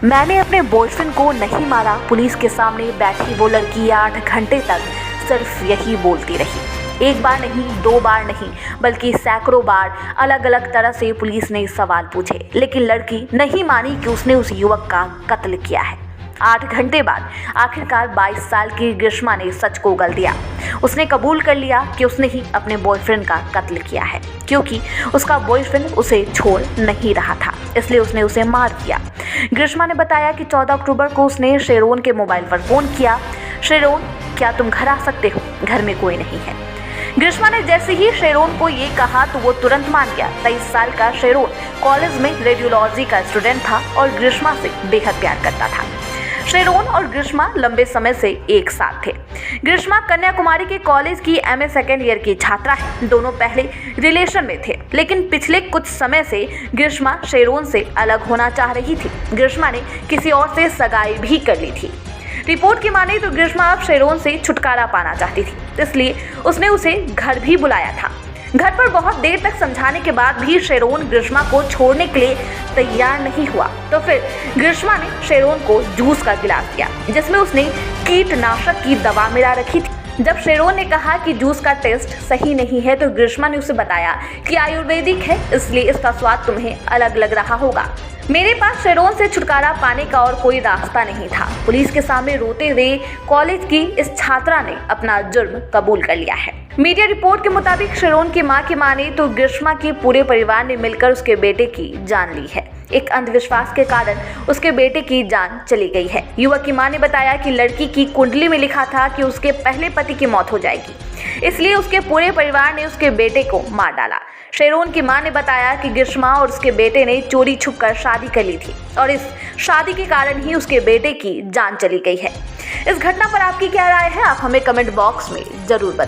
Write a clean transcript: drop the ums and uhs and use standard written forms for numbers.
मैंने अपने बॉयफ्रेंड को नहीं मारा। पुलिस के सामने बैठी वो लड़की 8 घंटे तक सिर्फ यही बोलती रही। एक बार नहीं, 2 बार नहीं, बल्कि सैकड़ों बार अलग अलग तरह से पुलिस ने सवाल पूछे, लेकिन लड़की नहीं मानी कि उसने उस युवक का कत्ल किया है। 8 घंटे बाद आखिरकार 22 साल की ग्रीष्मा ने सच को उगल दिया। उसने कबूल कर लिया कि उसने ही अपने बॉयफ्रेंड का कत्ल किया है, क्योंकि उसका बॉयफ्रेंड उसे छोड़ नहीं रहा था, इसलिए उसने उसे मार दिया। ग्रीष्मा ने बताया कि 14 अक्टूबर को उसने शेरोन के मोबाइल पर फ़ोन किया। शेरोन, क्या तुम घर आ सकते हो? घर में कोई नहीं है। ग्रीष्मा ने जैसे ही शेरोन को ये कहा तो वो तुरंत मान गया। 23 साल का शेरोन कॉलेज में रेडियोलॉजी का स्टूडेंट था और ग्रीष्मा से बेहद प्यार करता था। शेरोन और ग्रीष्मा लंबे समय से एक साथ थे। ग्रीष्मा कन्याकुमारी के कॉलेज की MA सेकेंड ईयर की छात्रा है। दोनों पहले रिलेशन में थे, लेकिन पिछले कुछ समय से ग्रीष्मा शेरोन से अलग होना चाह रही थी। ग्रीष्मा ने किसी और से सगाई भी कर ली थी। रिपोर्ट की माने तो ग्रीष्मा अब शेरोन से छुटकारा पाना चाहती थी, इसलिए उसने उसे घर भी बुलाया था। घर पर बहुत देर तक समझाने के बाद भी शेरोन ग्रीष्मा को छोड़ने के लिए तैयार नहीं हुआ। तो फिर ग्रीष्मा ने शेरोन को जूस का गिलास दिया, जिसमें उसने कीटनाशक की दवा मिला रखी थी। जब शेरोन ने कहा कि जूस का टेस्ट सही नहीं है, तो ग्रीष्मा ने उसे बताया कि आयुर्वेदिक है, इसलिए इसका स्वाद तुम्हें अलग लग रहा होगा। मेरे पास शेरोन से छुटकारा पाने का और कोई रास्ता नहीं था। पुलिस के सामने रोते हुए कॉलेज की इस छात्रा ने अपना जुर्म कबूल कर लिया है। मीडिया रिपोर्ट के मुताबिक शेरोन की मां की माने तो ग्रीष्मा के पूरे परिवार ने मिलकर उसके बेटे की जान ली है। एक अंधविश्वास के कारण उसके बेटे की जान चली गई है। युवक की मां ने बताया कि लड़की की कुंडली में लिखा था कि उसके पहले पति की मौत हो जाएगी, इसलिए उसके पूरे परिवार ने उसके बेटे को मार डाला। शेरोन की मां ने बताया कि ग्रीष्मा और उसके बेटे ने चोरी छुपकर शादी कर ली थी और इस शादी के कारण ही उसके बेटे की जान चली गई है। इस घटना पर आपकी क्या राय है? आप हमें कमेंट बॉक्स में जरूर बताएं।